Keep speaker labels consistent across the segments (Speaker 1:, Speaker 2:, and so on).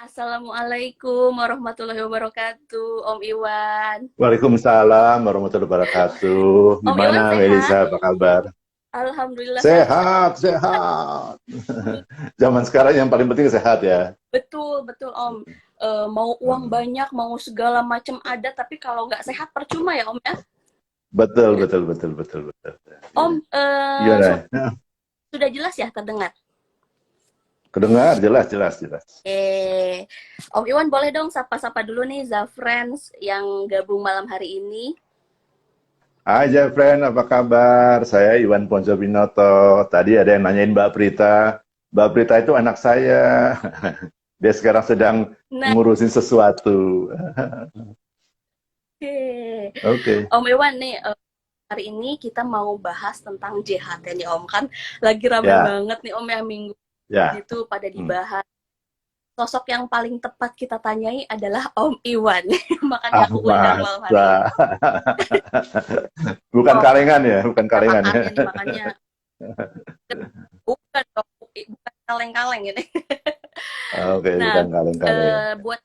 Speaker 1: Assalamualaikum warahmatullahi wabarakatuh, Om Iwan.
Speaker 2: Waalaikumsalam warahmatullahi wabarakatuh.
Speaker 1: Om Iwan
Speaker 2: Gimana
Speaker 1: sehat?
Speaker 2: Melisa, apa kabar?
Speaker 1: Alhamdulillah sehat Ustaz.
Speaker 2: Sehat, sehat. Zaman sekarang yang paling penting sehat ya.
Speaker 1: Betul, betul Om. Mau uang
Speaker 2: Hmm.
Speaker 1: banyak, mau segala macam ada, tapi kalau nggak sehat percuma ya Om ya.
Speaker 2: Betul, betul, betul, betul, betul.
Speaker 1: Om,
Speaker 2: Gimana? Nah,
Speaker 1: sudah jelas ya terdengar?
Speaker 2: kedengar jelas, jelas, jelas.
Speaker 1: Om Iwan boleh dong sapa-sapa dulu nih Zafrans yang gabung malam hari ini.
Speaker 2: Hai Jeffrey, apa kabar? Saya Iwan Ponjobinoto. Tadi ada yang nanyain Mbak Prita. Mbak Prita itu anak saya. Dia sekarang sedang
Speaker 1: Nah,
Speaker 2: ngurusin sesuatu.
Speaker 1: oke.
Speaker 2: Oke.
Speaker 1: Om Iwan nih, hari ini kita mau bahas tentang JHT nih Om, kan lagi rame
Speaker 2: Ya,
Speaker 1: banget nih Om ya minggu
Speaker 2: ya.
Speaker 1: itu pada
Speaker 2: Hmm.
Speaker 1: dibahas. Sosok yang paling tepat kita tanyai adalah Om Iwan. Makanya
Speaker 2: Ah,
Speaker 1: aku undang malam
Speaker 2: masa.
Speaker 1: hari ini.
Speaker 2: Bukan
Speaker 1: Oh,
Speaker 2: kalengan ya, bukan
Speaker 1: ada
Speaker 2: kalengan ya.
Speaker 1: pakarnya nih makanya bukan dong, bukan kaleng-kaleng ini.
Speaker 2: Oke,
Speaker 1: Nah,
Speaker 2: bukan kaleng-kaleng.
Speaker 1: buat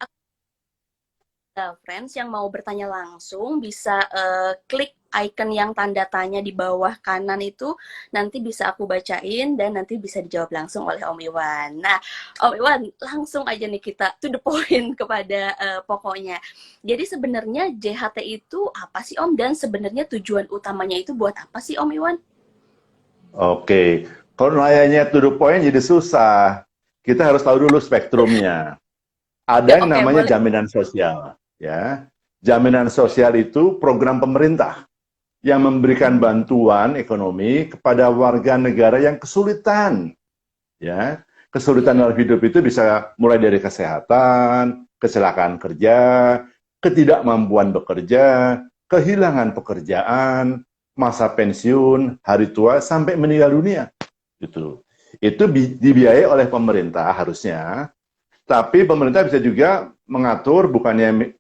Speaker 1: friends yang mau bertanya langsung bisa klik icon yang tanda tanya di bawah kanan itu, nanti bisa aku bacain dan nanti bisa dijawab langsung oleh Om Iwan. Nah, Om Iwan, langsung aja nih kita to the point kepada pokoknya. Jadi sebenarnya JHT itu apa sih Om, dan sebenarnya tujuan utamanya itu buat apa sih Om Iwan?
Speaker 2: Oke, kalau nanya to the point jadi susah. Kita harus tahu dulu spektrumnya.
Speaker 1: Ya,
Speaker 2: Ada yang
Speaker 1: oke,
Speaker 2: namanya
Speaker 1: boleh.
Speaker 2: jaminan sosial, ya. Jaminan sosial itu program pemerintah yang memberikan bantuan ekonomi kepada warga negara yang kesulitan, ya. Kesulitan
Speaker 1: Hmm.
Speaker 2: dalam hidup itu bisa mulai dari kesehatan, kecelakaan kerja, ketidakmampuan bekerja, kehilangan pekerjaan, masa pensiun, hari tua, sampai meninggal dunia. Itu dibiayai oleh pemerintah harusnya, tapi pemerintah bisa juga mengatur, bukannya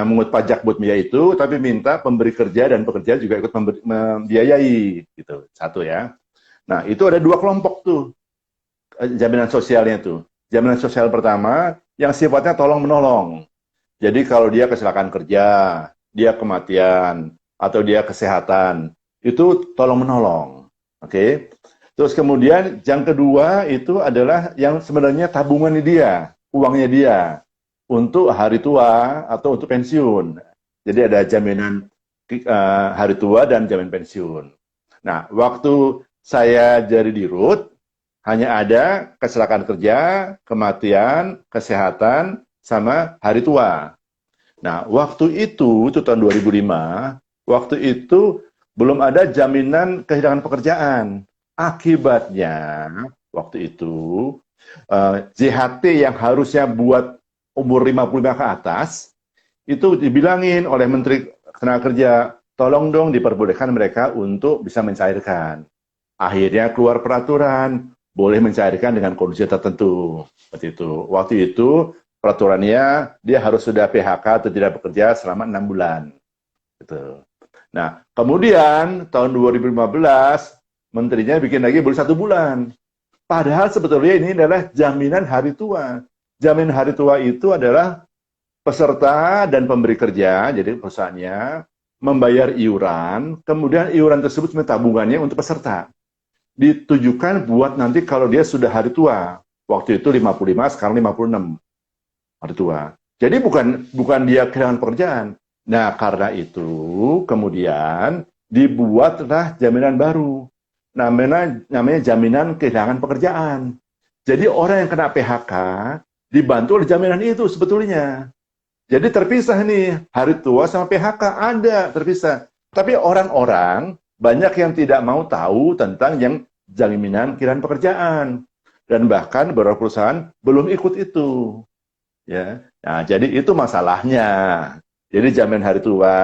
Speaker 2: mengut pajak buat biaya itu, tapi minta pemberi kerja dan pekerja juga ikut membiayai, gitu. Satu ya. Nah, itu ada dua kelompok tuh jaminan sosialnya tuh. Jaminan sosial pertama yang sifatnya tolong menolong. Jadi kalau dia kecelakaan kerja, dia kematian, atau dia kesehatan, itu tolong menolong. Oke. Terus kemudian yang kedua itu adalah yang sebenarnya tabungan dia, uangnya dia untuk hari tua atau untuk pensiun. Jadi ada jaminan hari tua dan jaminan pensiun. Nah, waktu saya jadi di RUT, hanya ada kecelakaan kerja, kematian, kesehatan, sama hari tua. Nah, waktu itu tahun 2005, waktu itu belum ada jaminan kehilangan pekerjaan. Akibatnya, waktu itu, JHT yang harusnya buat umur 55 ke atas, itu dibilangin oleh Menteri Tenaga Kerja, tolong dong diperbolehkan mereka untuk bisa mencairkan. Akhirnya keluar peraturan, boleh mencairkan dengan kondisi tertentu. Seperti itu. Waktu itu peraturannya dia harus sudah PHK atau tidak bekerja selama 6 bulan. Gitu. Nah, kemudian tahun 2015 menterinya bikin lagi baru 1 bulan. Padahal sebetulnya ini adalah jaminan hari tua. Jaminan hari tua itu adalah peserta dan pemberi kerja, jadi perusahaannya membayar iuran, kemudian iuran tersebut sebenarnya tabungannya untuk peserta ditujukan buat nanti kalau dia sudah hari tua. Waktu itu 55, sekarang 56 hari tua. Jadi bukan bukan dia kehilangan pekerjaan. Nah, karena itu kemudian dibuatlah jaminan baru. Namanya jaminan kehilangan pekerjaan. Jadi orang yang kena PHK dibantu oleh jaminan itu sebetulnya. Jadi terpisah nih, hari tua sama PHK ada terpisah. Tapi orang-orang banyak yang tidak mau tahu tentang yang jaminan kehilangan pekerjaan. Dan bahkan beberapa perusahaan belum ikut itu. Ya, nah, jadi itu masalahnya. Jadi jaminan hari tua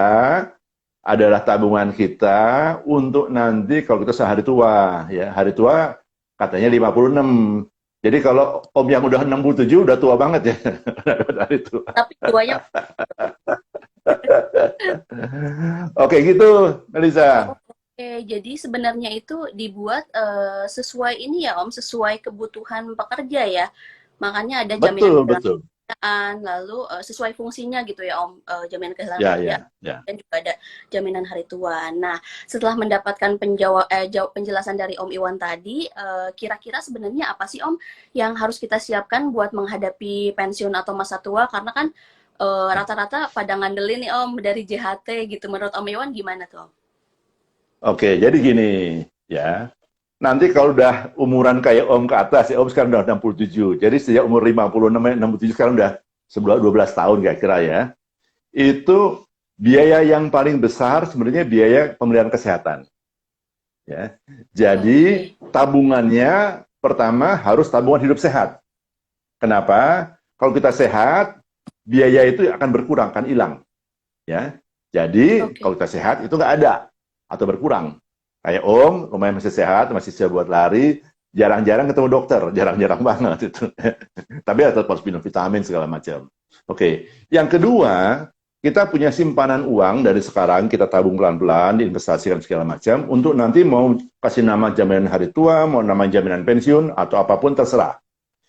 Speaker 2: adalah tabungan kita untuk nanti kalau kita sudah hari tua. Ya, hari tua katanya 56. Jadi kalau om yang udah 67 udah tua banget ya. Hari tua.
Speaker 1: Tapi duanya
Speaker 2: Oke gitu, Melisa.
Speaker 1: oke, jadi sebenarnya itu dibuat sesuai ini ya Om, sesuai kebutuhan pekerja ya. Makanya ada jaminan
Speaker 2: Betul,
Speaker 1: kehilangan
Speaker 2: betul.
Speaker 1: lalu sesuai fungsinya gitu ya Om, jaminan kehilangan
Speaker 2: Ya,
Speaker 1: pekerjaan
Speaker 2: ya, ya.
Speaker 1: dan juga ada jaminan hari tua. Nah, setelah mendapatkan penjelasan dari Om Iwan tadi, kira-kira sebenarnya apa sih Om yang harus kita siapkan buat menghadapi pensiun atau masa tua? Karena kan rata-rata pada ngandelin nih Om dari JHT gitu. Menurut Om Iwan gimana tuh Om?
Speaker 2: Oke, jadi gini, ya. Nanti kalau udah umuran kayak Om ke atas, ya Om sekarang udah 67. Jadi sejak umur 56, 67 sekarang udah 11, 12 tahun kira-kira ya. Itu biaya yang paling besar sebenarnya biaya pemeliharaan kesehatan. Ya. Jadi
Speaker 1: Oke.
Speaker 2: tabungannya pertama harus tabungan hidup sehat. Kenapa? Kalau kita sehat, biaya itu akan berkurang, akan hilang. Ya. Jadi
Speaker 1: Oke.
Speaker 2: kalau kita sehat itu nggak ada atau berkurang. Kayak Om, lumayan masih sehat, masih bisa buat lari, jarang-jarang ketemu dokter, jarang-jarang banget itu. Tapi tetap harus minum vitamin segala macam. Oke, yang kedua, kita punya simpanan uang dari sekarang, kita tabung pelan-pelan, diinvestasikan segala macam, untuk nanti mau kasih nama jaminan hari tua, mau nama jaminan pensiun, atau apapun terserah.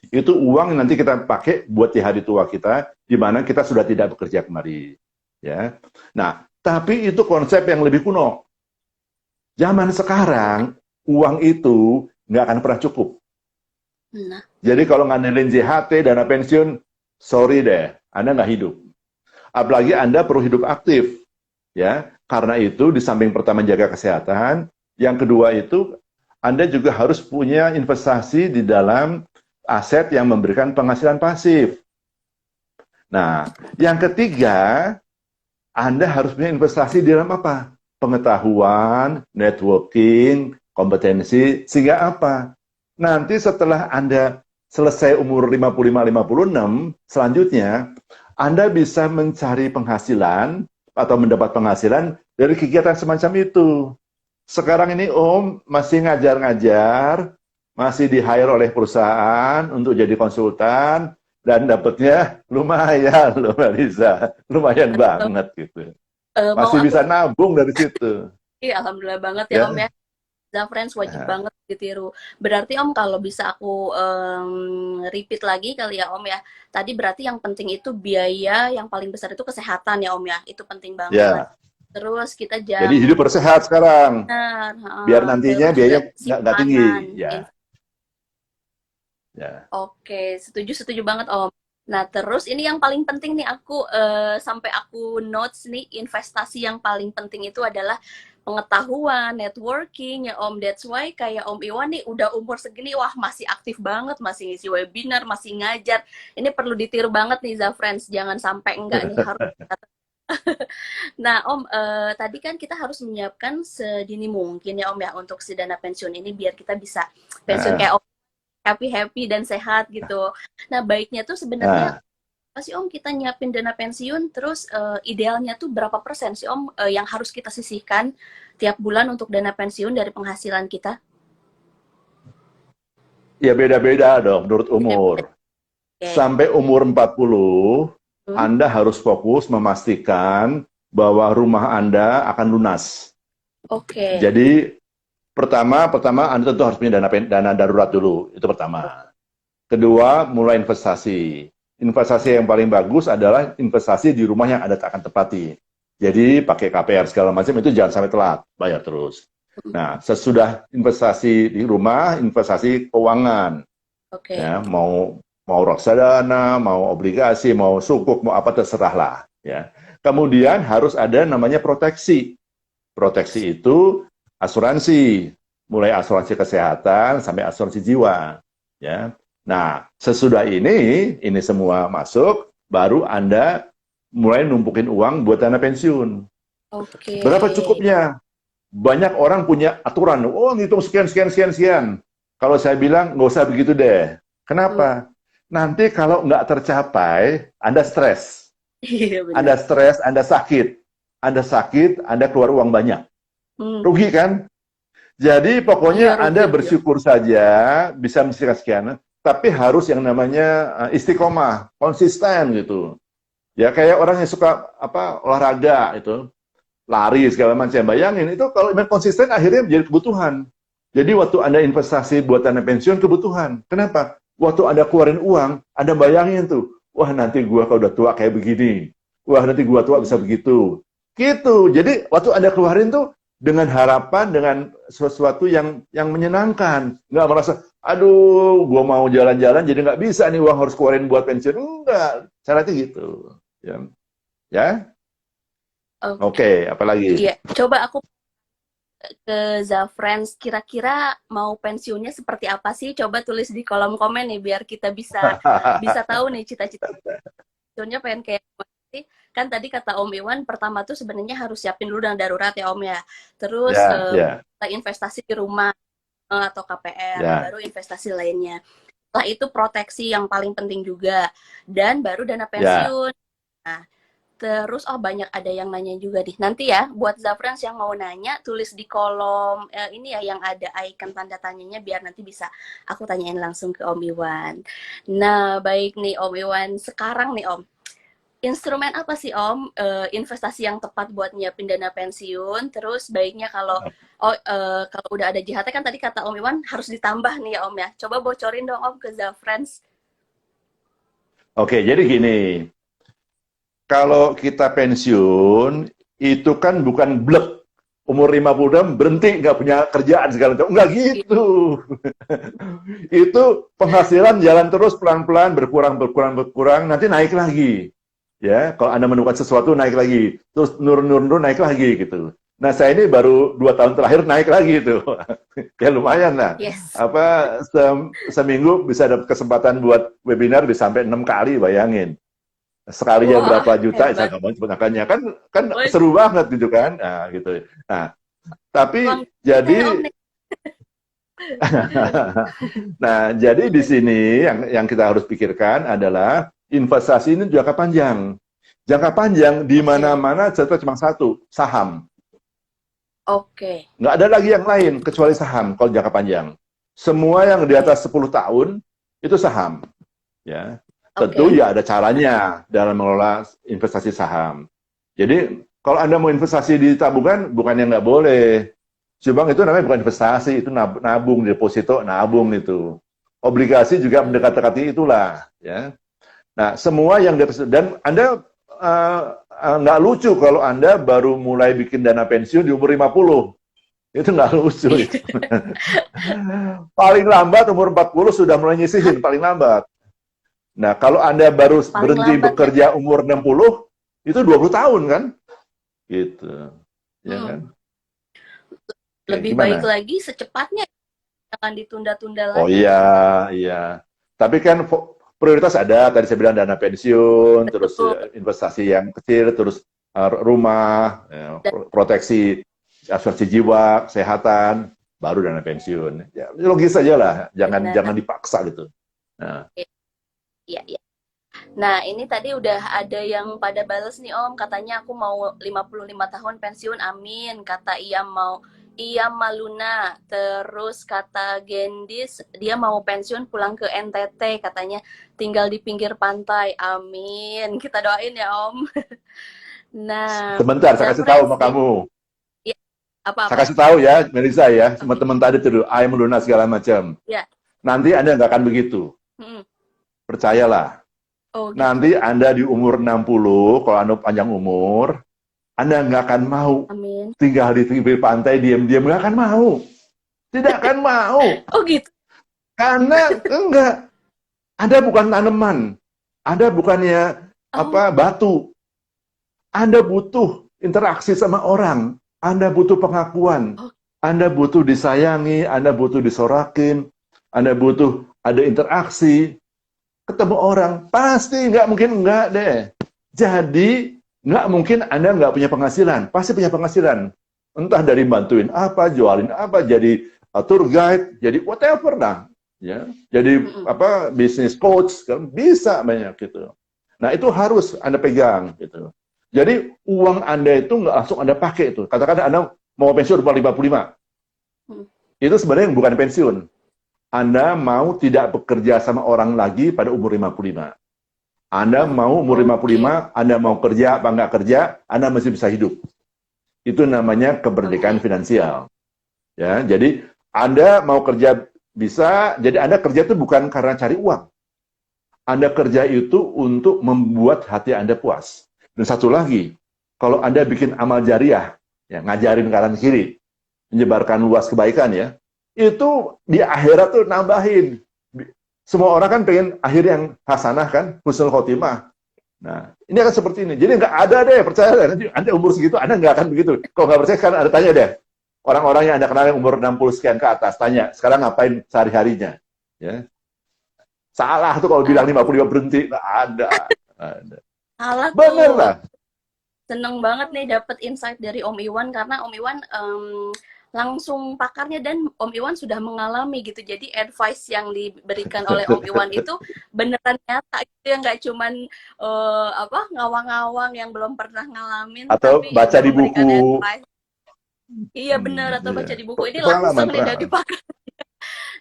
Speaker 2: Itu uang yang nanti kita pakai buat di hari tua kita, di mana kita sudah tidak bekerja kembali. Ya. Nah, tapi itu konsep yang lebih kuno. Zaman sekarang, uang itu nggak akan pernah cukup.
Speaker 1: Nah,
Speaker 2: Jadi kalau ngandelin JHT, dana pensiun, sorry deh, Anda nggak hidup. Apalagi Anda perlu hidup aktif. Ya, karena itu di samping pertama jaga kesehatan, yang kedua itu Anda juga harus punya investasi di dalam aset yang memberikan penghasilan pasif. Nah, yang ketiga, Anda harus punya investasi di dalam apa? Pengetahuan, networking, kompetensi, sehingga apa? Nanti setelah Anda selesai umur 55-56, selanjutnya Anda bisa mencari penghasilan atau mendapat penghasilan dari kegiatan semacam itu. Sekarang ini Om masih ngajar-ngajar, masih di-hire oleh perusahaan untuk jadi konsultan, dan dapatnya lumayan loh Mbak Lisa, lumayan banget gitu.
Speaker 1: mau
Speaker 2: Masih
Speaker 1: aku,
Speaker 2: bisa nabung dari situ.
Speaker 1: alhamdulillah banget ya Om ya.
Speaker 2: Ya.
Speaker 1: Friends wajib
Speaker 2: Nah,
Speaker 1: banget ditiru. Berarti Om kalau bisa aku repeat lagi kali ya Om ya. Tadi berarti yang penting itu biaya, yang paling besar itu kesehatan ya Om ya. Itu penting banget.
Speaker 2: ya.
Speaker 1: Terus kita
Speaker 2: Jadi
Speaker 1: jangan
Speaker 2: hidup bersehat sekarang, biar nantinya
Speaker 1: terus juga
Speaker 2: biayanya nggak
Speaker 1: simpanan.
Speaker 2: tinggi. Ya, ya.
Speaker 1: Oke, setuju setuju banget Om. Nah, terus ini yang paling penting nih aku sampai aku notes nih investasi yang paling penting itu adalah pengetahuan, networking ya Om. That's why kayak Om Iwan nih udah umur segini wah masih aktif banget, masih ngisi webinar, masih ngajar. Ini perlu ditiru banget nih Zafriends, jangan sampai enggak nih harus. Nah, Om, tadi kan kita harus menyiapkan sedini mungkin ya Om ya untuk si dana pensiun ini biar kita bisa pensiun
Speaker 2: Nah,
Speaker 1: kayak happy-happy dan sehat gitu. Nah, baiknya tuh sebenarnya
Speaker 2: nah.
Speaker 1: apa sih Om kita nyiapin dana pensiun, terus idealnya tuh berapa persen sih Om yang harus kita sisihkan tiap bulan untuk dana pensiun dari penghasilan kita?
Speaker 2: Ya beda-beda dong menurut umur.
Speaker 1: Beda-beda. Oke.
Speaker 2: Sampai umur 40,
Speaker 1: Hmm,
Speaker 2: Anda harus fokus memastikan bahwa rumah Anda akan lunas.
Speaker 1: oke.
Speaker 2: Jadi pertama Anda tentu harus punya dana darurat dulu, itu pertama. Kedua, mulai investasi. Investasi yang paling bagus adalah investasi di rumah yang Anda akan tepati. Jadi pakai KPR segala macam itu jangan sampai telat, bayar terus.
Speaker 1: Hmm,
Speaker 2: Nah, sesudah investasi di rumah, investasi keuangan,
Speaker 1: oke.
Speaker 2: ya mau reksadana, mau obligasi, mau sukuk, mau apa terserah lah, ya. Kemudian harus ada namanya proteksi. Proteksi itu asuransi, mulai asuransi kesehatan sampai asuransi jiwa, ya. Nah, sesudah ini semua masuk, baru Anda mulai numpukin uang buat dana pensiun.
Speaker 1: Oke.
Speaker 2: Berapa cukupnya? Banyak orang punya aturan, oh ngitung sekian, sekian, sekian, sekian. Kalau saya bilang, nggak usah begitu deh.
Speaker 1: Hmm,
Speaker 2: Kenapa? Nanti kalau nggak tercapai, Anda stres.
Speaker 1: iya benar.
Speaker 2: Anda stres, Anda sakit. Anda sakit, Anda keluar uang banyak.
Speaker 1: Hmm,
Speaker 2: Rugi kan? Jadi
Speaker 1: iya
Speaker 2: pokoknya
Speaker 1: rugi
Speaker 2: Anda
Speaker 1: rugi.
Speaker 2: bersyukur saja bisa menyisihkan sekian, tapi harus yang namanya istiqomah, konsisten gitu. Ya kayak orang yang suka apa olahraga itu, lari segala macam. Bayangin itu kalau memang konsisten akhirnya menjadi kebutuhan. Jadi waktu Anda investasi buat dana pensiun kebutuhan. Kenapa? Waktu Anda keluarin uang, Anda bayangin tuh, wah nanti gua kalau udah tua kayak begini, wah nanti gua tua bisa begitu. Gitu. Jadi waktu Anda keluarin tuh dengan harapan, dengan sesuatu yang menyenangkan. Nggak merasa, aduh, gua mau jalan-jalan jadi nggak bisa nih, uang harus keluarin buat pensiun. Enggak. Syaratnya gitu. Ya. Ya?
Speaker 1: Oke.
Speaker 2: Oke, apalagi?
Speaker 1: Iya, coba aku ke Zafrans, kira-kira mau pensiunnya seperti apa sih? Coba tulis di kolom komen nih biar kita bisa bisa tahu nih cita-cita pensiunnya pengen kayak gimana sih. Kan tadi kata Om Iwan pertama tuh sebenarnya harus siapin dulu dana darurat ya Om ya. Terus
Speaker 2: Ya, ya,
Speaker 1: investasi di rumah atau KPR,
Speaker 2: ya,
Speaker 1: baru investasi lainnya. Setelah itu proteksi yang paling penting juga dan baru dana
Speaker 2: ya.
Speaker 1: pensiun. Nah, terus, oh banyak ada yang nanya juga nih. Nanti ya, buat Zafrans yang mau nanya, tulis di kolom ini ya yang ada icon tanda tanyanya biar nanti bisa aku tanyain langsung ke Om Iwan. Nah, baik nih Om Iwan. Sekarang nih Om, instrumen apa sih Om investasi yang tepat buat nyiapin dana pensiun? Terus baiknya kalau udah ada JHT kan tadi kata Om Iwan harus ditambah nih ya Om ya. Coba bocorin dong Om ke Zafrans.
Speaker 2: Oke, jadi gini. Kalau kita pensiun, itu kan bukan blek. Umur 56 berhenti, nggak punya kerjaan segala macam. Nggak gitu. Itu penghasilan jalan terus pelan-pelan, berkurang, berkurang, berkurang, nanti naik lagi. Ya, kalau Anda menemukan sesuatu, naik lagi. Terus nurun-nurun, naik lagi gitu. Nah, saya ini baru 2 tahun terakhir naik lagi itu. Kayak lumayan lah.
Speaker 1: Yes.
Speaker 2: Apa, seminggu bisa dapat kesempatan buat webinar bisa sampai 6 kali, bayangin. Sekalinya
Speaker 1: Wah,
Speaker 2: berapa juta, saya
Speaker 1: hebat.
Speaker 2: nggak mau sebut angkanya, kan
Speaker 1: Woi,
Speaker 2: seru banget gitu kan, nah gitu. Nah,
Speaker 1: uang
Speaker 2: tapi
Speaker 1: kita ya Om
Speaker 2: jadi,
Speaker 1: nih.
Speaker 2: nah jadi di sini yang kita harus pikirkan adalah investasi ini jangka panjang. Jangka panjang di
Speaker 1: Oke.
Speaker 2: mana-mana cerita cuma satu, saham.
Speaker 1: Oke.
Speaker 2: Nggak ada lagi yang lain kecuali saham kalau jangka panjang. Semua yang di
Speaker 1: Oke.
Speaker 2: atas 10 tahun itu saham. Ya, tentu
Speaker 1: Oke.
Speaker 2: ya ada caranya dalam mengelola investasi saham. Jadi kalau Anda mau investasi di tabungan, bukannya nggak boleh. Cuma itu namanya bukan investasi, itu nabung, deposito, nabung itu. Obligasi juga mendekati itulah. Ya. Nah, semua yang dan Anda nggak lucu kalau Anda baru mulai bikin dana pensiun di umur 50. Itu nggak lucu. Itu. Paling lambat umur 40 sudah mulai nyisihin, paling lambat. Nah, kalau Anda baru
Speaker 1: Paling
Speaker 2: berhenti
Speaker 1: lambat ya.
Speaker 2: bekerja umur 60, itu 20 tahun kan? Gitu. Ya
Speaker 1: Hmm.
Speaker 2: kan? Oke,
Speaker 1: Lebih baik
Speaker 2: gimana?
Speaker 1: lagi secepatnya, jangan ditunda-tunda
Speaker 2: Oh
Speaker 1: lagi.
Speaker 2: iya, iya. Tapi kan prioritas ada, tadi saya bilang dana pensiun, terus
Speaker 1: Betul.
Speaker 2: investasi yang kecil, terus rumah,
Speaker 1: Dan,
Speaker 2: proteksi asuransi jiwa, kesehatan, baru dana pensiun. Ya, logis saja lah, jangan
Speaker 1: benar.
Speaker 2: jangan dipaksa gitu. Nah,
Speaker 1: Iya, iya. Nah, ini tadi udah ada yang pada bales nih Om, katanya aku mau 55 tahun pensiun, amin. Kata Iya Maluna. Terus kata Gendis, dia mau pensiun pulang ke NTT, katanya tinggal di pinggir pantai, amin. Kita doain ya Om. Nah,
Speaker 2: sebentar, saya kasih tahu
Speaker 1: Zafrans,
Speaker 2: sama kamu.
Speaker 1: ya,
Speaker 2: Saya
Speaker 1: apa-apa?
Speaker 2: kasih tahu ya, Melisa ya, semua
Speaker 1: Oke,
Speaker 2: teman tadi tuh, ayam lunas segala macam.
Speaker 1: ya.
Speaker 2: Nanti Anda nggak akan begitu.
Speaker 1: Hmm.
Speaker 2: Percayalah.
Speaker 1: Oh gitu.
Speaker 2: Nanti Anda di umur 60, kalau Anda panjang umur, Anda nggak akan mau
Speaker 1: Amin.
Speaker 2: tinggal di pinggir pantai diam-diam, nggak akan mau. Tidak akan mau.
Speaker 1: Oh gitu.
Speaker 2: Karena enggak. Anda bukan tanaman. Anda bukannya
Speaker 1: Oh,
Speaker 2: batu. Anda butuh interaksi sama orang. Anda butuh pengakuan.
Speaker 1: oh,
Speaker 2: Anda butuh disayangi, Anda butuh disorakin, Anda butuh ada interaksi, ketemu orang. Pasti nggak mungkin nggak deh. Jadi nggak mungkin Anda nggak punya penghasilan. Pasti punya penghasilan. Entah dari bantuin apa, jualin apa, jadi tour guide, jadi whatever lah. Ya, jadi
Speaker 1: mm-mm.
Speaker 2: bisnis coach, kan bisa banyak gitu. Nah itu harus Anda pegang gitu. Jadi uang Anda itu nggak langsung Anda pakai itu. Katakan Anda mau pensiun umur 55.
Speaker 1: Hmm.
Speaker 2: Itu sebenarnya bukan pensiun. Anda mau tidak bekerja sama orang lagi pada umur 55. Anda mau umur
Speaker 1: Oke,
Speaker 2: 55, Anda mau kerja apa nggak kerja, Anda masih bisa hidup. Itu namanya kemerdekaan
Speaker 1: oke,
Speaker 2: finansial. Ya, jadi Anda mau kerja bisa, jadi Anda kerja itu bukan karena cari uang. Anda kerja itu untuk membuat hati Anda puas. Dan satu lagi, kalau Anda bikin amal jariah, ya, ngajarin kanan kiri, menyebarkan luas kebaikan ya, itu di akhirat tuh nambahin. Semua orang kan pengen akhir yang hasanah kan, husnul khotimah. Nah, ini akan seperti ini. Jadi nggak ada deh, percaya deh. Nanti Anda umur segitu, Anda nggak akan begitu. Kalau nggak percaya, kan Anda tanya deh. Orang-orang yang Anda kenal yang umur 60 sekian ke atas, tanya, sekarang ngapain sehari-harinya? Ya. Salah tuh kalau bilang 55 berhenti. Nggak ada. Ada.
Speaker 1: Salah
Speaker 2: Bener
Speaker 1: tuh.
Speaker 2: lah.
Speaker 1: Seneng banget nih dapat insight dari Om Iwan karena Om Iwan langsung pakarnya dan Om Iwan sudah mengalami gitu. Jadi advice yang diberikan oleh Om Iwan itu beneran nyata gitu ya, nggak cuman apa ngawang-ngawang yang belum pernah ngalamin
Speaker 2: Atau
Speaker 1: tapi
Speaker 2: baca
Speaker 1: udah
Speaker 2: di
Speaker 1: memberikan
Speaker 2: buku.
Speaker 1: advice. Iya bener, atau baca
Speaker 2: Iya.
Speaker 1: di buku. Ini langsung
Speaker 2: Pengalaman,
Speaker 1: nih dari
Speaker 2: pengalaman.
Speaker 1: pakar.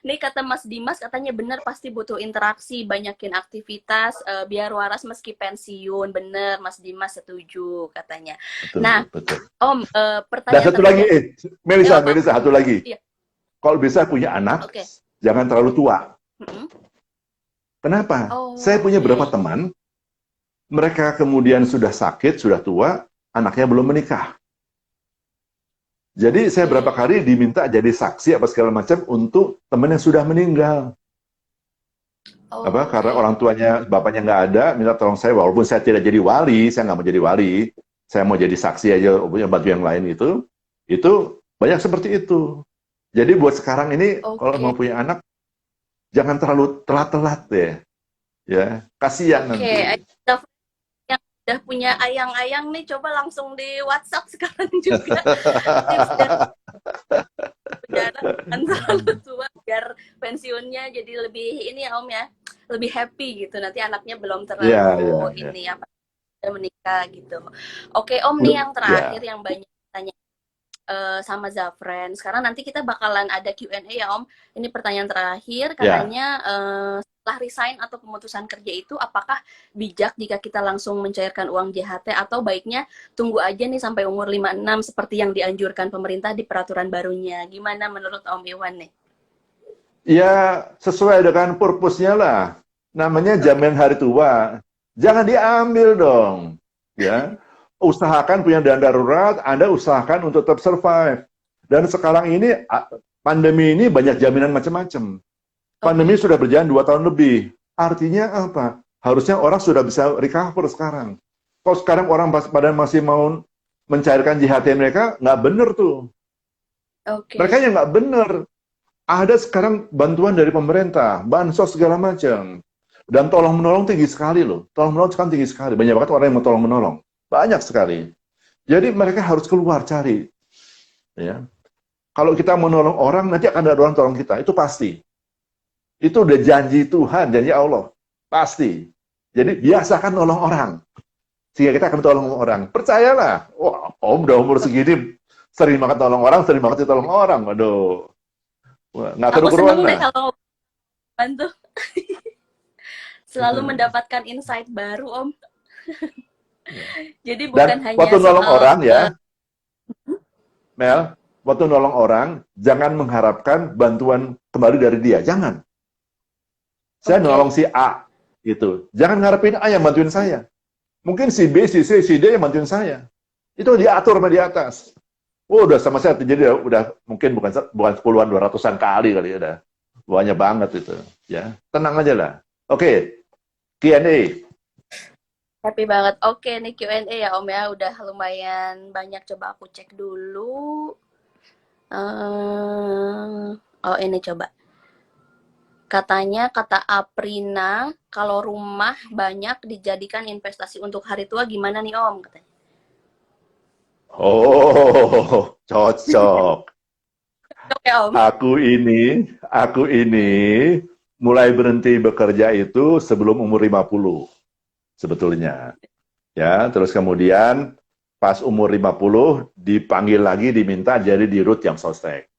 Speaker 1: Nih kata Mas Dimas katanya bener pasti butuh interaksi, banyakin aktivitas biar waras meski pensiun. Bener, Mas Dimas setuju katanya. Nah,
Speaker 2: Betul, betul.
Speaker 1: Om,
Speaker 2: Dan
Speaker 1: pertanyaan
Speaker 2: satu lagi,
Speaker 1: terakhir. Ya,
Speaker 2: Melisa,
Speaker 1: apa-apa.
Speaker 2: satu lagi.
Speaker 1: Iya,
Speaker 2: Kalau bisa punya anak,
Speaker 1: oke.
Speaker 2: jangan terlalu tua.
Speaker 1: Mm-mm.
Speaker 2: Kenapa?
Speaker 1: Oh,
Speaker 2: Saya punya beberapa
Speaker 1: oke.
Speaker 2: teman, mereka kemudian sudah sakit, sudah tua, anaknya belum menikah. Jadi saya berapa
Speaker 1: Oke.
Speaker 2: kali diminta jadi saksi apa segala macam untuk teman yang sudah meninggal. Karena
Speaker 1: Oke.
Speaker 2: orang tuanya, bapaknya nggak ada, minta tolong saya, walaupun saya tidak jadi wali, saya nggak mau jadi wali, saya mau jadi saksi aja, punya bantu yang lain itu banyak seperti itu. Jadi buat sekarang ini, kalau
Speaker 1: Oke.
Speaker 2: mau punya anak, jangan terlalu telat-telat deh, ya, kasihan
Speaker 1: Oke.
Speaker 2: nanti.
Speaker 1: Yang udah punya ayang-ayang nih, coba langsung di WhatsApp sekarang juga. Tips dan sejarah kan terlalu tua biar pensiunnya jadi lebih ini ya Om ya, lebih happy gitu. Nanti anaknya belum
Speaker 2: Ya,
Speaker 1: terlalu
Speaker 2: ya, ya.
Speaker 1: ini apa menikah gitu. Oke Om nih
Speaker 2: Udah,
Speaker 1: yang terakhir
Speaker 2: ya,
Speaker 1: yang banyak tanya sama Zafren. Sekarang nanti kita bakalan ada Q&A ya Om. Ini pertanyaan terakhir,
Speaker 2: ya.
Speaker 1: katanya setelah resign atau pemutusan kerja itu apakah bijak jika kita langsung mencairkan uang JHT atau baiknya tunggu aja nih sampai umur 56 seperti yang dianjurkan pemerintah di peraturan barunya. Gimana menurut Om Iwan nih?
Speaker 2: Ya, sesuai dengan purpose-nya lah. Namanya
Speaker 1: Oke.
Speaker 2: jaminan hari tua. Jangan diambil dong. Ya, usahakan punya dana darurat, Anda usahakan untuk tetap survive. Dan sekarang ini, pandemi ini banyak jaminan macam-macam. Pandemi
Speaker 1: Oke.
Speaker 2: sudah berjalan 2 tahun lebih. Artinya apa? Harusnya orang sudah bisa recover sekarang. Kalau sekarang orang pada masih mau mencairkan JHT mereka, nggak bener tuh. Mereka
Speaker 1: Oke.
Speaker 2: yang nggak bener. Ada sekarang bantuan dari pemerintah, bansos segala macam. Dan tolong menolong tinggi sekali loh. Tolong menolong sekarang tinggi sekali. Banyak banget orang yang mau tolong menolong. Banyak sekali. Jadi mereka harus keluar cari. Ya. Kalau kita menolong orang, nanti akan ada orang tolong kita. Itu pasti. Itu udah janji Tuhan, janji Allah. Pasti. Jadi biasakan nolong orang. Sehingga kita akan tolong orang. Percayalah. Wah, Om udah umur segini, sering banget tolong orang, sering banget ditolong orang. Waduh. Wah, nggak
Speaker 1: Aku
Speaker 2: keru-keruan
Speaker 1: seneng deh
Speaker 2: lah.
Speaker 1: kalau bantu. Selalu
Speaker 2: Hmm.
Speaker 1: mendapatkan insight baru Om. Jadi bukan
Speaker 2: Dan
Speaker 1: hanya
Speaker 2: waktu nolong
Speaker 1: soal
Speaker 2: orang ya, Mel, waktu nolong orang, jangan mengharapkan bantuan kembali dari dia. Jangan. Saya nolong
Speaker 1: oke.
Speaker 2: si A, gitu. Jangan ngarepin A yang bantuin saya. Mungkin si B, si C, si D yang bantuin saya. Itu diatur sama di atas. Oh, udah sama saya jadi udah mungkin bukan sepuluhan, 200-an kali kali ya udah. Banyak banget itu, ya. Tenang aja lah. Oke, Q&A.
Speaker 1: Happy banget. Oke, nih Q&A ya Om ya. Udah lumayan banyak. Coba aku cek dulu. Oh ini coba. Katanya kata Aprina, kalau rumah banyak dijadikan investasi untuk hari tua gimana nih Om? Katanya.
Speaker 2: Oh, cocok.
Speaker 1: Oke Om.
Speaker 2: Aku ini mulai berhenti bekerja itu sebelum umur 50 sebetulnya. Ya, terus kemudian pas umur 50 dipanggil lagi diminta jadi dirut yang sostek.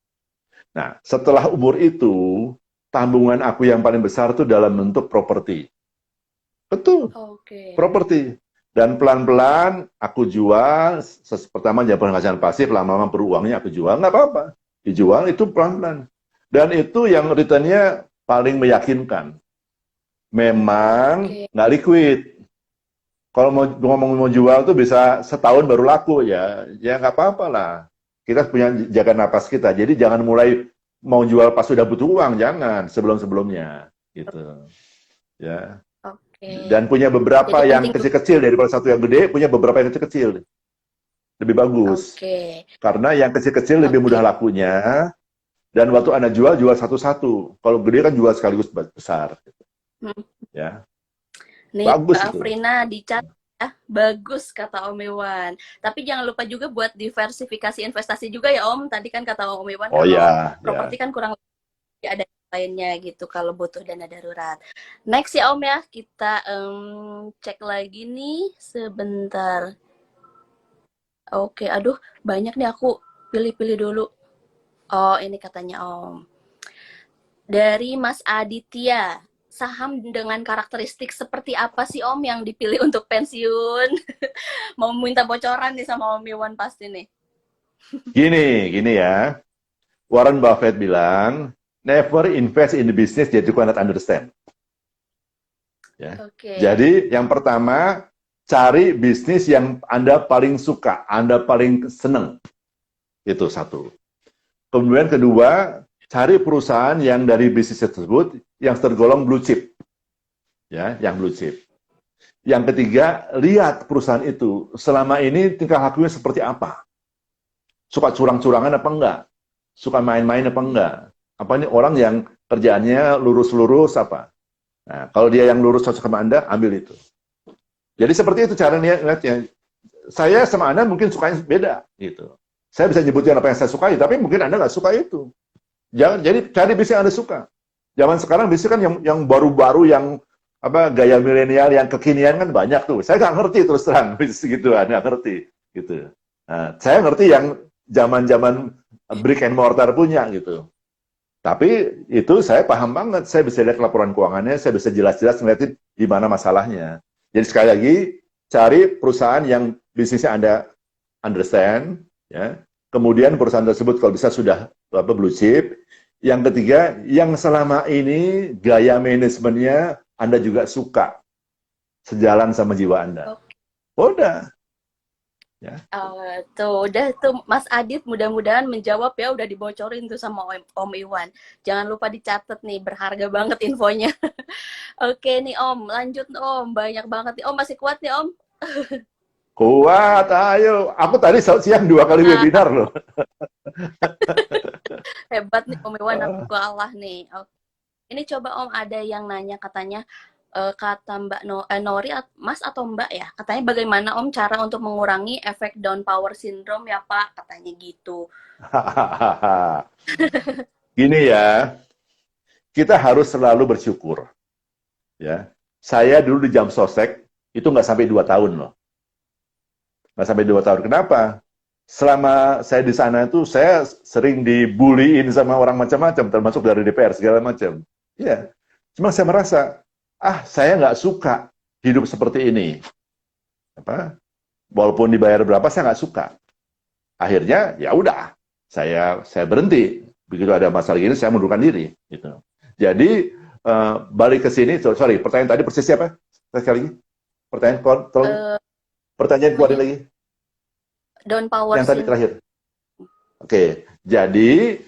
Speaker 2: Nah, setelah umur itu tabungan aku yang paling besar itu dalam bentuk properti. Betul,
Speaker 1: Oke.
Speaker 2: properti. Dan pelan-pelan aku jual, pertama jadi penghasilan pasif, lama-lama beruangnya aku jual, nggak apa-apa. Dijual itu pelan-pelan. Dan itu yang returnnya paling meyakinkan. memang
Speaker 1: Oke.
Speaker 2: nggak liquid. Kalau mau ngomong mau jual tuh bisa setahun baru laku ya, ya nggak apa-apa lah. Kita punya jaga napas kita. Jadi jangan mulai mau jual pas sudah butuh uang, jangan sebelum-sebelumnya gitu. Ya.
Speaker 1: Oke.
Speaker 2: Dan punya
Speaker 1: Jadi
Speaker 2: beberapa yang
Speaker 1: penting dulu.
Speaker 2: kecil-kecil daripada satu yang gede, punya beberapa yang kecil-kecil. Lebih bagus.
Speaker 1: Oke.
Speaker 2: Karena yang kecil-kecil lebih mudah
Speaker 1: Oke.
Speaker 2: lakunya, dan waktu Anda jual, jual satu-satu. Kalau gede kan jual sekaligus besar.
Speaker 1: Hmm.
Speaker 2: Ya,
Speaker 1: Nih
Speaker 2: bagus
Speaker 1: Mbak
Speaker 2: itu.
Speaker 1: Afrina dicat ya, bagus kata Om Iwan. Tapi jangan lupa juga buat diversifikasi investasi juga ya Om. Tadi kan kata Om Iwan
Speaker 2: Oh
Speaker 1: kalau
Speaker 2: ya,
Speaker 1: properti
Speaker 2: ya.
Speaker 1: kan kurang lebih ada lainnya gitu kalau butuh dana darurat. Next ya Om ya, kita cek lagi nih sebentar. Oke, aduh banyak nih aku pilih-pilih dulu. Oh, ini katanya Om. Dari Mas Aditya, saham dengan karakteristik seperti apa sih Om yang dipilih untuk pensiun? Mau minta bocoran nih sama Om Iwan pasti nih.
Speaker 2: Gini ya. Warren Buffett bilang, never invest in the business that you cannot understand. Ya.
Speaker 1: Oke.
Speaker 2: Jadi yang pertama, cari bisnis yang Anda paling suka, Anda paling seneng. Itu satu. Kemudian kedua, cari perusahaan yang dari bisnis tersebut yang tergolong blue chip. Ya, yang blue chip. Yang ketiga, lihat perusahaan itu selama ini tingkah lakunya seperti apa. Suka curang-curangan apa enggak? Suka main-main apa enggak? Apa ini orang yang kerjaannya lurus-lurus apa? Nah, kalau dia yang lurus cocok sama Anda, ambil itu. Jadi seperti itu cara lihatnya. Saya sama Anda mungkin sukanya beda gitu. Saya bisa nyebutin apa yang saya sukai, tapi mungkin Anda nggak suka itu. Jangan, jadi cari bisnis yang Anda suka. Zaman sekarang bisnis kan yang baru-baru, yang apa gaya milenial, yang kekinian kan banyak tuh. Saya nggak ngerti terus terang bisnis gitu, nggak ngerti gitu. Nah, saya ngerti yang zaman-zaman brick and mortar punya gitu. Tapi itu saya paham banget, saya bisa lihat laporan keuangannya, saya bisa jelas-jelas ngeliatin di mana masalahnya. Jadi sekali lagi, cari perusahaan yang bisnisnya Anda understand, ya. Kemudian perusahaan tersebut kalau bisa sudah blue chip. Yang ketiga, yang selama ini gaya manajemennya Anda juga suka, sejalan sama jiwa Anda.
Speaker 1: Oke.
Speaker 2: Udah, ya.
Speaker 1: Tuh, udah tuh Mas Adit mudah-mudahan menjawab ya, udah dibocorin tuh sama Om Iwan. Jangan lupa dicatat nih, berharga banget infonya. Oke nih Om, lanjut Om. Banyak banget nih. Om masih kuat nih Om?
Speaker 2: Kuat, ayo. Aku tadi siang 2 kali
Speaker 1: Ah,
Speaker 2: webinar loh.
Speaker 1: hebat nih Om Iwan, aku kalah nih. Oke. Ini coba Om ada yang nanya katanya, kata Mbak Nori, Mas atau Mbak ya, katanya bagaimana Om cara untuk mengurangi efek down power syndrome ya Pak, katanya gitu.
Speaker 2: Gini ya, kita harus selalu bersyukur. Ya, saya dulu di Jam Sosek itu nggak sampai 2 tahun loh, nggak sampai 2 tahun. Kenapa? Selama saya di sana itu saya sering dibuliin sama orang macam-macam, termasuk dari DPR segala macam. Iya, cuma saya merasa, saya nggak suka hidup seperti ini. Apa? Walaupun dibayar berapa, saya nggak suka. Akhirnya ya udah, saya berhenti. Begitu ada masalah ini, saya mundurkan diri. Gitu. Jadi balik ke sini, sorry, pertanyaan tadi persis siapa? Sekali lagi, pertanyaan, tolong,
Speaker 1: Eh,
Speaker 2: pertanyaan keluarin
Speaker 1: namanya
Speaker 2: lagi.
Speaker 1: down power
Speaker 2: Yang tadi
Speaker 1: syndrome.
Speaker 2: terakhir. Oke, jadi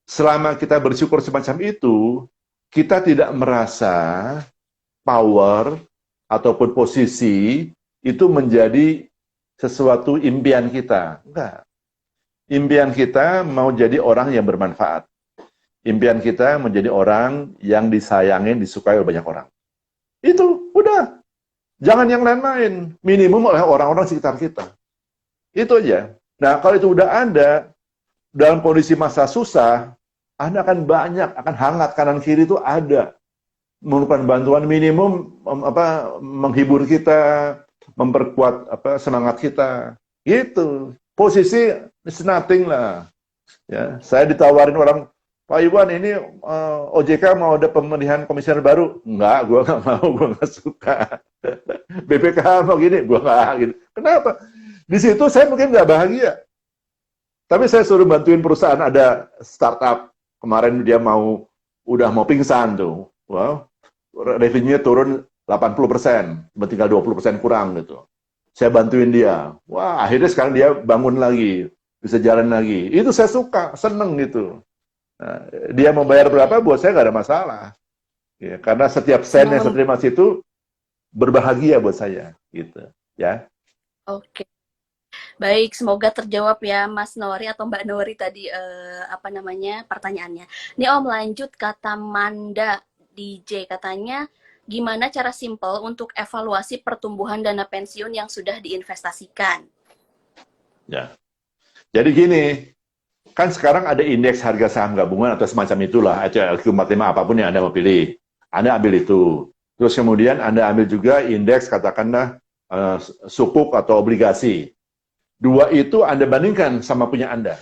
Speaker 2: selama kita bersyukur semacam itu, kita tidak merasa power ataupun posisi itu menjadi sesuatu impian kita. Enggak. Impian kita mau jadi orang yang bermanfaat. Impian kita menjadi orang yang disayangin, disukai oleh banyak orang. Itu, udah. Jangan yang lain-lain. Minimum oleh orang-orang sekitar kita. Itu aja. Nah, kalau itu udah ada, dalam kondisi masa susah, Anda akan banyak, akan hangat, kanan kiri itu ada. Merupakan bantuan minimum, menghibur kita, memperkuat semangat kita. Gitu. Posisi is nothing lah. Ya, saya ditawarin orang, Pak Iwan ini OJK mau ada pemilihan komisioner baru. Enggak, gue nggak mau, gue nggak suka. BPK mau gini, gue nggak gitu. Kenapa? Di situ saya mungkin nggak bahagia. Tapi saya suruh bantuin perusahaan, ada startup. Kemarin dia udah mau pingsan tuh. Wow, revenue-nya turun 80%, tinggal 20% kurang gitu. Saya bantuin dia. Wah, akhirnya sekarang dia bangun lagi, bisa jalan lagi. Itu saya suka, seneng gitu. Nah, dia mau bayar berapa, buat saya nggak ada masalah. Ya, karena setiap sen
Speaker 1: Senang
Speaker 2: yang saya terima situ berbahagia buat saya, gitu. Ya,
Speaker 1: Oke. Baik, semoga terjawab ya Mas Nori atau Mbak Nori tadi apa namanya pertanyaannya. Nih Om lanjut kata Manda DJ katanya gimana cara simpel untuk evaluasi pertumbuhan dana pensiun yang sudah diinvestasikan?
Speaker 2: ya. Jadi gini, kan sekarang ada indeks harga saham gabungan atau semacam itulah, LQ45 apapun yang Anda mau pilih. Anda ambil itu. Terus kemudian Anda ambil juga indeks katakanlah sukuk atau obligasi. Dua itu Anda bandingkan sama punya Anda.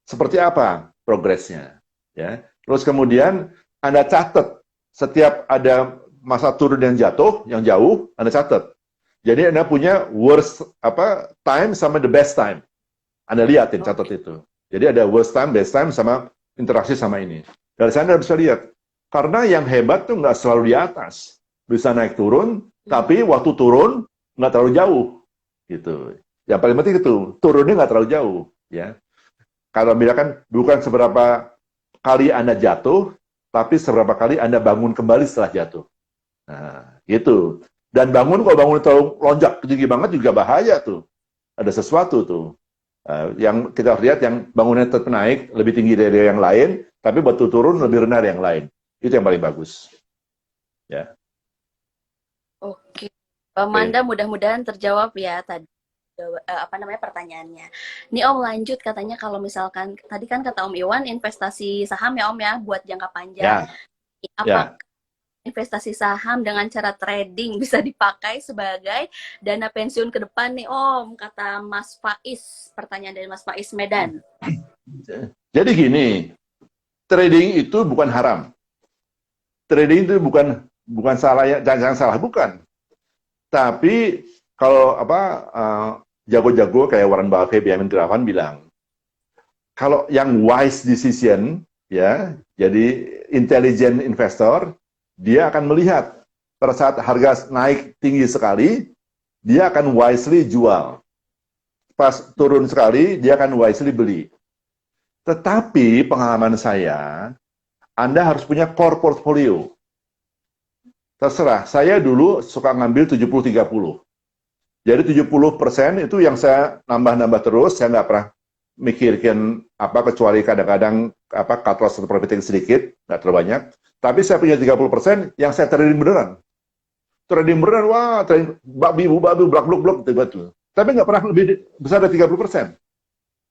Speaker 2: Seperti apa progresnya. Ya. Terus kemudian Anda catat setiap ada masa turun yang jatuh, yang jauh, Anda catat. Jadi Anda punya worst time sama the best time. Anda lihatin, catat
Speaker 1: Oke.
Speaker 2: itu. Jadi ada worst time, best time, sama interaksi sama ini. Dari sana Anda bisa lihat. Karena yang hebat tuh nggak selalu di atas. Bisa naik turun, tapi waktu turun nggak terlalu jauh. Gitu. Yang paling penting itu, turunnya nggak terlalu jauh. Ya. Kalau misalkan bukan seberapa kali Anda jatuh, tapi seberapa kali Anda bangun kembali setelah jatuh. Nah, gitu. Dan bangun, kalau bangun terlalu lonjak tinggi banget juga bahaya tuh. Ada sesuatu tuh. Yang kita lihat yang bangunnya tetap naik lebih tinggi dari yang lain, tapi waktu turun lebih rendah dari yang lain. Itu yang paling bagus. Ya.
Speaker 1: Oke.
Speaker 2: Oke.
Speaker 1: Manda mudah-mudahan terjawab ya tadi apa namanya pertanyaannya. Nih Om lanjut katanya kalau misalkan tadi kan kata Om Iwan investasi saham ya Om ya buat jangka panjang.
Speaker 2: Ya,
Speaker 1: Apakah
Speaker 2: ya.
Speaker 1: investasi saham dengan cara trading bisa dipakai sebagai dana pensiun ke depan nih Om, kata Mas Faiz. Pertanyaan dari Mas Faiz Medan.
Speaker 2: Jadi gini, trading itu bukan haram. Trading itu bukan salah ya, jangan salah bukan. Tapi kalau jago-jago kayak Warren Buffett, Benjamin Graham bilang, kalau yang wise decision ya, jadi intelligent investor, dia akan melihat pada saat harga naik tinggi sekali, dia akan wisely jual. Pas turun sekali, dia akan wisely beli. Tetapi pengalaman saya, Anda harus punya core portfolio. Terserah, saya dulu suka ngambil 70-30. Jadi 70% itu yang saya nambah-nambah terus, saya nggak pernah mikirkan kecuali kadang-kadang cut loss atau profiting sedikit, nggak terlalu banyak. Tapi saya punya 30% yang saya trading beneran. Trading beneran, wah, trading babi, blok, betul. Tapi nggak pernah lebih besar dari 30%.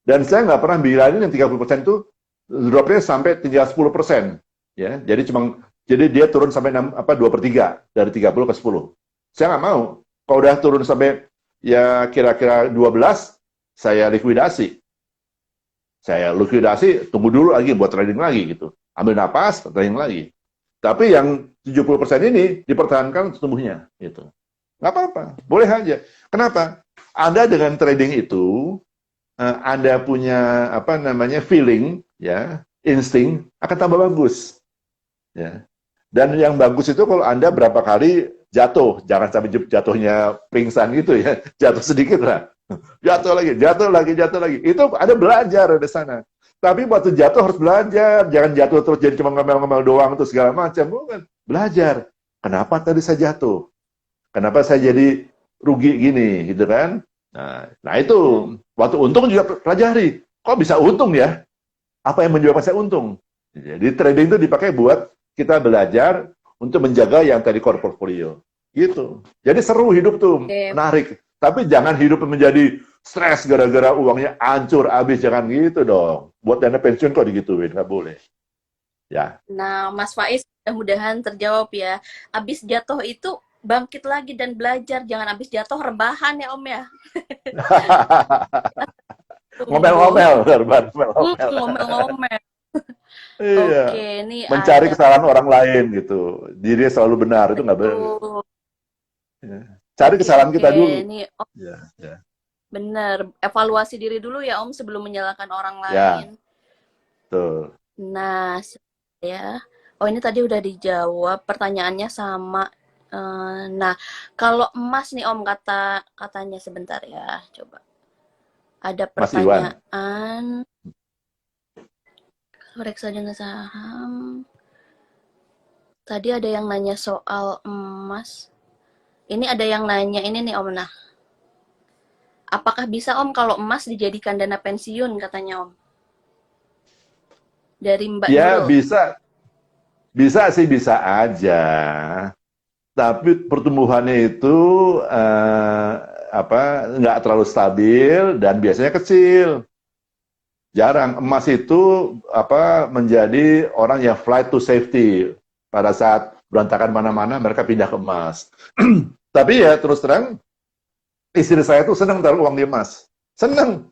Speaker 2: Dan saya nggak pernah bilangin yang 30% itu dropnya sampai tinggal 10%. Ya, jadi dia turun sampai 2/3 dari 30 ke 10. Saya nggak mau. Kalau udah turun sampai ya kira-kira 12, saya likuidasi. Saya likuidasi, tunggu dulu lagi buat trading lagi gitu. Ambil napas, trading lagi. Tapi yang 70% ini dipertahankan tumbuhnya gitu. Nggak apa-apa, boleh aja. Kenapa? Anda dengan trading itu Anda punya feeling, ya, insting akan tambah bagus, ya. Dan yang bagus itu kalau Anda berapa kali jatuh, jangan sampai jatuhnya pingsan gitu ya, jatuh sedikit lah, jatuh lagi, jatuh lagi, jatuh lagi. Itu ada belajar di sana. Tapi waktu jatuh harus belajar, jangan jatuh terus jadi cuma ngomel-ngomel doang terus segala macam. Bukan, belajar. Kenapa tadi saya jatuh? Kenapa saya jadi rugi gini, gitu kan? Nah itu waktu untung juga pelajari. Kok bisa untung ya? Apa yang menyebabkan saya untung? Jadi trading itu dipakai buat kita belajar untuk menjaga yang tadi core portfolio. Gitu. Jadi seru hidup tuh,
Speaker 1: Oke.
Speaker 2: menarik. Tapi jangan hidup menjadi stres gara-gara uangnya hancur habis, jangan gitu dong. Buat dana pensiun kok digituin, nggak boleh. Ya.
Speaker 1: Nah, Mas Faiz mudah-mudahan terjawab ya. Abis jatuh itu bangkit lagi dan belajar. Jangan abis jatuh rebahan ya Om ya. Tunggu.
Speaker 2: Ngomel-ngomel, ngomel-ngomel.
Speaker 1: Ngomel-ngomel.
Speaker 2: Iya.
Speaker 1: Oke, ini
Speaker 2: Mencari
Speaker 1: ada
Speaker 2: kesalahan orang lain gitu. Dirinya selalu benar, itu nggak benar.
Speaker 1: betul.
Speaker 2: Ya. Cari
Speaker 1: Oke,
Speaker 2: kesalahan
Speaker 1: oke.
Speaker 2: kita dulu.
Speaker 1: Ini oh,
Speaker 2: Ya, ya.
Speaker 1: bener. Evaluasi diri dulu ya Om sebelum menyalahkan orang lain.
Speaker 2: Ya, betul.
Speaker 1: Nah, ya. Oh, ini tadi udah dijawab, pertanyaannya sama. Nah, kalau emas nih Om, katanya sebentar ya, coba. Ada
Speaker 2: Mas Iwan.
Speaker 1: pertanyaan, reksadana saham. Tadi ada yang nanya soal emas. Ini ada yang nanya ini nih Om. Nah, apakah bisa Om kalau emas dijadikan dana pensiun katanya Om? Dari Mbak
Speaker 2: Ya
Speaker 1: Nurul.
Speaker 2: bisa, bisa sih bisa aja. Tapi pertumbuhannya itu eh, nggak terlalu stabil dan biasanya kecil. Jarang emas itu menjadi orang yang flight to safety. Pada saat berantakan mana-mana mereka pindah ke emas. Tapi ya terus terang istri saya tuh senang taruh uang di emas. Senang.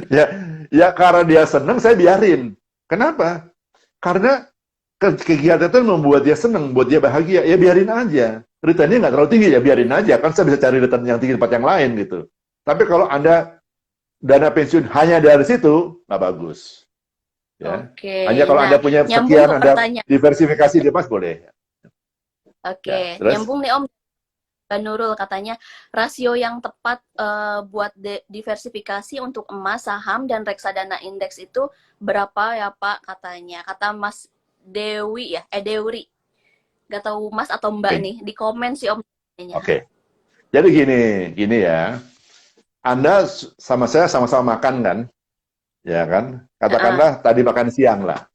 Speaker 2: Ya, ya karena dia senang saya biarin. Kenapa? Karena kegiatan itu membuat dia senang, buat dia bahagia. Ya biarin aja. Returnnya nggak terlalu tinggi ya biarin aja. Kan saya bisa cari return yang tinggi di tempat yang lain gitu. Tapi kalau Anda dana pensiun hanya dari situ, nggak bagus. Ya. Hanya
Speaker 1: Oke,
Speaker 2: kalau
Speaker 1: nah
Speaker 2: Anda punya
Speaker 1: nyambung
Speaker 2: sekian,
Speaker 1: ke
Speaker 2: Anda
Speaker 1: pertanyaan.
Speaker 2: diversifikasi di emas boleh. Ya,
Speaker 1: Oke,
Speaker 2: terus?
Speaker 1: nyambung nih Om. Mbak Nurul katanya rasio yang tepat buat diversifikasi untuk emas, saham, dan reksadana indeks itu berapa ya Pak katanya. Kata Mas Dewi ya, Dewi. Gak tahu Mas atau Mbak
Speaker 2: Oke.
Speaker 1: nih, di komen sih Om.
Speaker 2: Oke. Jadi gini ya. Anda sama saya sama-sama makan kan? Ya kan?
Speaker 1: Heeh.
Speaker 2: Katakanlah tadi makan siang lah.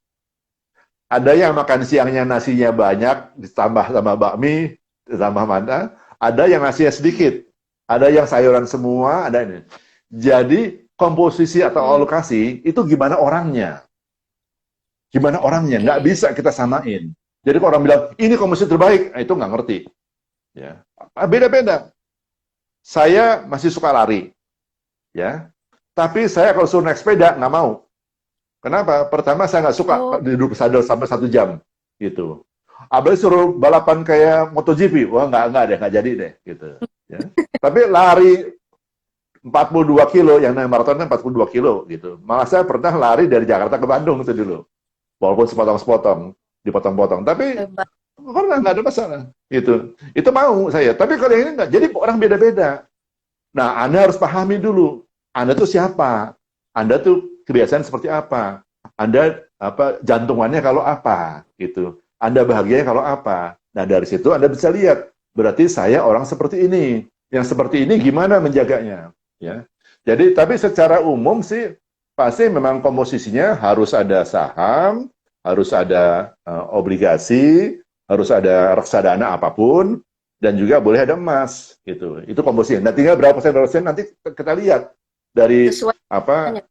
Speaker 2: Ada yang makan siangnya nasinya banyak, ditambah sama bakmi, ditambah mana. Ada yang nasinya sedikit. Ada yang sayuran semua, ada ini. Jadi komposisi atau
Speaker 1: Hmm,
Speaker 2: alokasi itu gimana orangnya? Gimana orangnya? Nggak
Speaker 1: oke.
Speaker 2: bisa kita samain. Jadi kalau orang bilang, ini komposisi terbaik, itu nggak ngerti. Ya. Beda-beda. Saya masih suka lari. Ya. Tapi saya kalau suruh naik sepeda, nggak mau. Kenapa? Pertama saya nggak suka
Speaker 1: Oh,
Speaker 2: duduk sadel sampai 1 jam gitu. Abis suruh balapan kayak MotoGP, wah nggak deh, nggak jadi deh gitu. Ya. Tapi lari 42 kilo, yang namanya maraton kan 42 kilo gitu. Malah saya pernah lari dari Jakarta ke Bandung itu dulu, walaupun sepotong-sepotong, dipotong-potong. Tapi
Speaker 1: hebat.
Speaker 2: pernah nggak ada masalah gitu. Itu mau saya. Tapi kalau yang ini nggak. Jadi orang beda-beda. Nah, Anda harus pahami dulu, Anda tuh siapa? Anda tuh kebiasaan seperti apa? Anda jantungannya kalau apa gitu. Anda bahagianya kalau apa? Nah, dari situ Anda bisa lihat, berarti saya orang seperti ini. Yang seperti ini gimana menjaganya, ya. Jadi, tapi secara umum sih pasti memang komposisinya harus ada saham, harus ada obligasi, harus ada reksadana apapun, dan juga boleh ada emas gitu. Itu komposisinya. Nah, tinggal berapa persen nanti kita lihat dari
Speaker 1: Sesuai.
Speaker 2: apa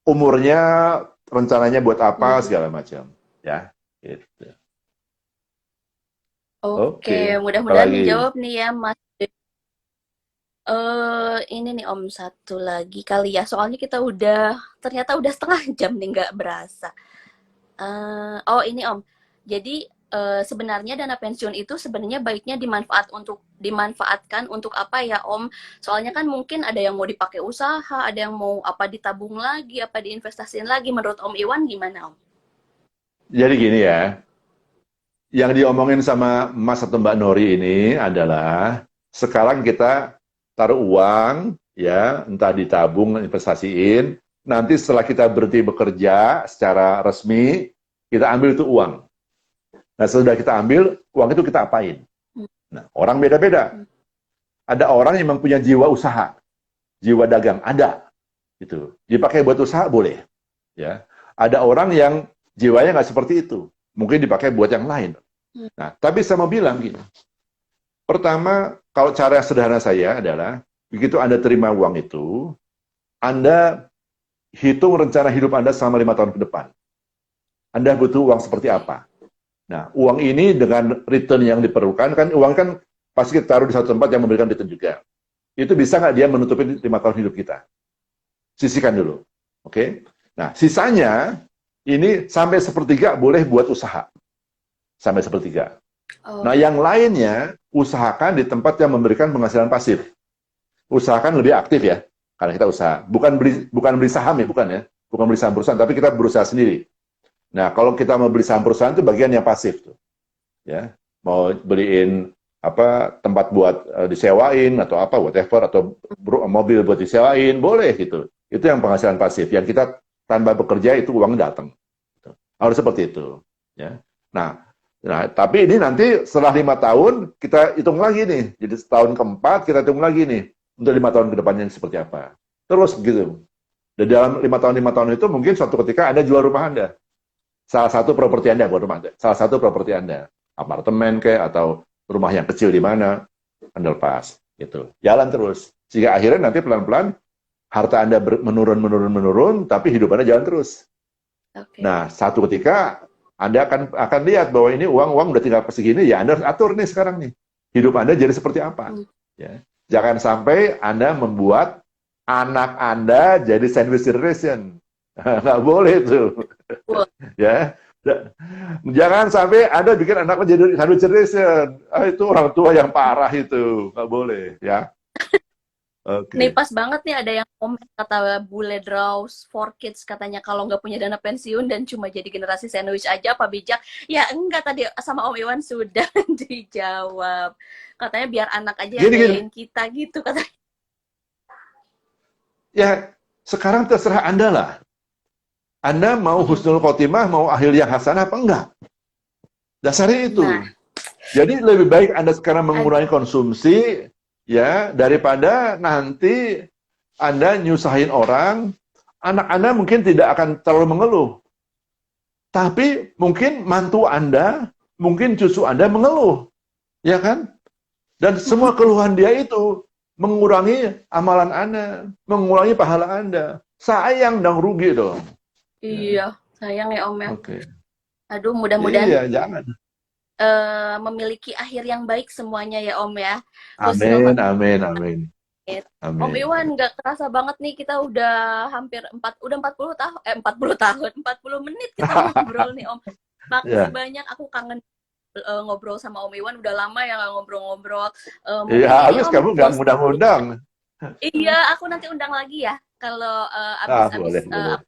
Speaker 2: umurnya, rencananya buat apa
Speaker 1: Hmm,
Speaker 2: segala macam, ya. Gitu.
Speaker 1: oke,
Speaker 2: Oke,
Speaker 1: mudah-mudahan
Speaker 2: apalagi
Speaker 1: dijawab nih ya Mas. Ini nih Om satu lagi kali ya. Soalnya kita ternyata udah setengah jam nih nggak berasa. Oh ini Om. Jadi sebenarnya dana pensiun itu sebenarnya baiknya dimanfaatkan untuk apa ya Om? Soalnya kan mungkin ada yang mau dipakai usaha, ada yang mau apa ditabung lagi, apa diinvestasiin lagi. Menurut Om Iwan gimana Om?
Speaker 2: jadi gini ya, yang diomongin sama Mas atau Mbak Nori ini adalah sekarang kita taruh uang, ya, entah ditabung, investasiin, nanti setelah kita berhenti bekerja secara resmi, kita ambil itu uang. Nah, setelah kita ambil, uang itu kita apain?
Speaker 1: Hmm,
Speaker 2: Nah, orang beda-beda.
Speaker 1: hmm,
Speaker 2: Ada orang yang mempunyai jiwa usaha, jiwa dagang, ada. Gitu. Dipakai buat usaha, boleh. Ya. Ada orang yang jiwanya nggak seperti itu. Mungkin dipakai buat yang lain.
Speaker 1: hmm.
Speaker 2: Nah, tapi saya mau bilang gini. Pertama, kalau cara yang sederhana saya adalah, begitu Anda terima uang itu, Anda hitung rencana hidup Anda selama 5 tahun ke depan. Anda butuh uang seperti
Speaker 1: Oke.
Speaker 2: apa? Nah, uang ini dengan return yang diperlukan, kan uang kan pasti kita taruh di satu tempat yang memberikan return juga. Itu bisa nggak dia menutupi 5 tahun hidup kita? Sisihkan dulu. Oke? Nah, sisanya ini sampai sepertiga boleh buat usaha. Sampai sepertiga.
Speaker 1: Oh,
Speaker 2: Nah, yang lainnya usahakan di tempat yang memberikan penghasilan pasif. Usahakan lebih aktif ya, karena kita usaha. Bukan beli saham ya, bukan ya. Bukan beli saham perusahaan, tapi kita berusaha sendiri. Nah, kalau kita mau beli saham perusahaan itu bagian yang pasif tuh, ya. Mau beliin apa tempat buat disewain atau apa whatever atau mobil buat disewain boleh gitu. Itu yang penghasilan pasif. Yang kita tanpa bekerja itu uang datang. Gitu. Harus seperti itu, ya. Nah, tapi ini nanti setelah 5 tahun kita hitung lagi nih. Jadi setahun keempat kita hitung lagi nih untuk 5 tahun ke depannya seperti apa. Terus gitu. Dan dalam 5 tahun itu mungkin suatu ketika Anda jual rumah Anda. Salah satu properti Anda, bukan rumah Anda. Salah satu properti Anda. Apartemen kayak atau rumah yang kecil di mana Anda lepas. Gitu. Jalan terus. Sehingga akhirnya nanti pelan-pelan harta Anda menurun, tapi hidup Anda jalan terus.
Speaker 1: Oke.
Speaker 2: Nah, satu ketika Anda akan lihat bahwa ini uang udah tinggal segini, ya Anda harus atur nih sekarang nih. Hidup Anda jadi seperti apa. Ya. Jangan sampai Anda membuat anak Anda jadi sandwich generation. Nggak boleh tuh. Ya. Jangan sampai Anda bikin anaknya jadi sandwich generation. Itu orang tua yang parah itu. Nggak boleh. Ya.
Speaker 1: Nih
Speaker 2: Oke.
Speaker 1: pas banget nih ada yang komen kata Bule Draws for Kids katanya kalau nggak punya dana pensiun dan cuma jadi generasi sandwich aja apa bijak? Ya enggak, tadi sama Om Iwan sudah dijawab. Katanya biar anak aja yang
Speaker 2: Gini.
Speaker 1: gayain kita gitu katanya.
Speaker 2: Ya, sekarang terserah Anda lah. Anda mau husnul khotimah, mau akhir yang hasanah apa enggak? Dasarnya itu.
Speaker 1: Nah,
Speaker 2: Jadi lebih baik Anda sekarang mengurangi konsumsi ya daripada nanti Anda nyusahin orang, anak Anda mungkin tidak akan terlalu mengeluh. Tapi mungkin mantu Anda, mungkin cucu Anda mengeluh. Ya kan? Dan semua keluhan dia itu mengurangi amalan Anda, mengurangi pahala Anda. Sayang dan rugi dong.
Speaker 1: iya, sayang ya Om ya.
Speaker 2: Oke.
Speaker 1: Aduh, mudah-mudahan
Speaker 2: Iya, jangan.
Speaker 1: memiliki akhir yang baik semuanya ya Om ya. Husnul
Speaker 2: Amin,
Speaker 1: khotimah.
Speaker 2: amin, amin.
Speaker 1: Om
Speaker 2: Amin.
Speaker 1: Iwan, nggak kerasa banget nih kita udah hampir 40 tahun, 40 tahun, 40 menit kita ngobrol nih Om. Makasih
Speaker 2: Ya.
Speaker 1: banyak, aku kangen ngobrol sama Om Iwan, udah lama ya nggak ngobrol-ngobrol.
Speaker 2: Iya,
Speaker 1: Mungkin ini
Speaker 2: habis
Speaker 1: Om,
Speaker 2: kamu nggak
Speaker 1: close.
Speaker 2: ngundang-ngundang.
Speaker 1: Iya, aku nanti undang lagi ya. Kalau abis
Speaker 2: Boleh, boleh.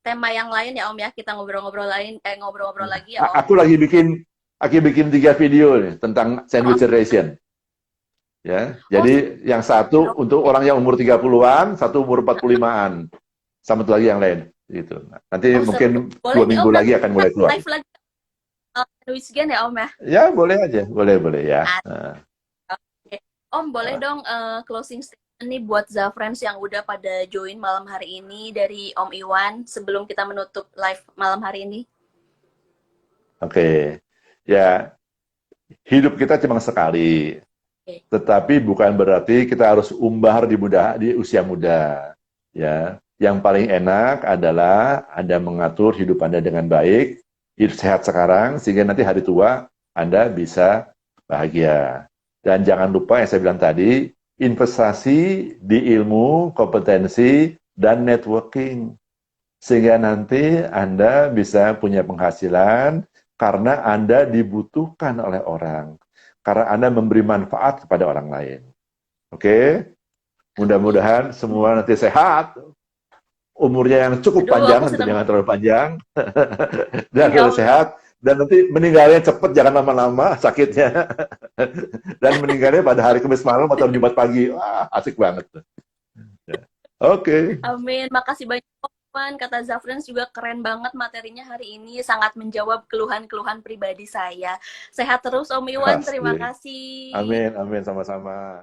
Speaker 1: tema yang lain ya Om ya, kita ngobrol-ngobrol lagi ya Om.
Speaker 2: Aku lagi bikin 3 video nih tentang sandwich generation. Ya,
Speaker 1: Oh,
Speaker 2: jadi yang satu untuk orang yang umur 30-an, satu umur 45-an, sama satu lagi yang lain. Gitu. Nanti mungkin
Speaker 1: boleh
Speaker 2: 2
Speaker 1: nih
Speaker 2: minggu
Speaker 1: Om,
Speaker 2: lagi
Speaker 1: nanti
Speaker 2: akan mulai keluar.
Speaker 1: live lagi sandwich gen ya Om ya.
Speaker 2: Ya, boleh aja, boleh ya.
Speaker 1: Oke. Om, boleh dong closing statement nih buat Zafrans yang udah pada join malam hari ini dari Om Iwan sebelum kita menutup live malam hari ini.
Speaker 2: Oke. Ya, hidup kita cuma sekali. Tetapi bukan berarti kita harus umbar di usia muda. Ya, yang paling enak adalah Anda mengatur hidup Anda dengan baik, hidup sehat sekarang sehingga nanti hari tua Anda bisa bahagia. Dan jangan lupa yang saya bilang tadi, investasi di ilmu, kompetensi, dan networking. Sehingga nanti Anda bisa punya penghasilan karena Anda dibutuhkan oleh orang. Karena Anda memberi manfaat kepada orang lain. Oke? Mudah-mudahan semua nanti sehat. Umurnya yang cukup panjang, jangan terlalu panjang. Dan terlalu sehat. Dan nanti meninggalnya cepat, jangan lama-lama sakitnya. Dan meninggalnya pada hari Kamis malam atau Jumat pagi. Wah, asik banget. Oke.
Speaker 1: Amin. Makasih banyak Om. Kata Zafrans juga keren banget materinya hari ini. Sangat menjawab keluhan-keluhan pribadi saya. Sehat terus Om Iwan. Terima kasih.
Speaker 2: Amin, amin. Sama-sama.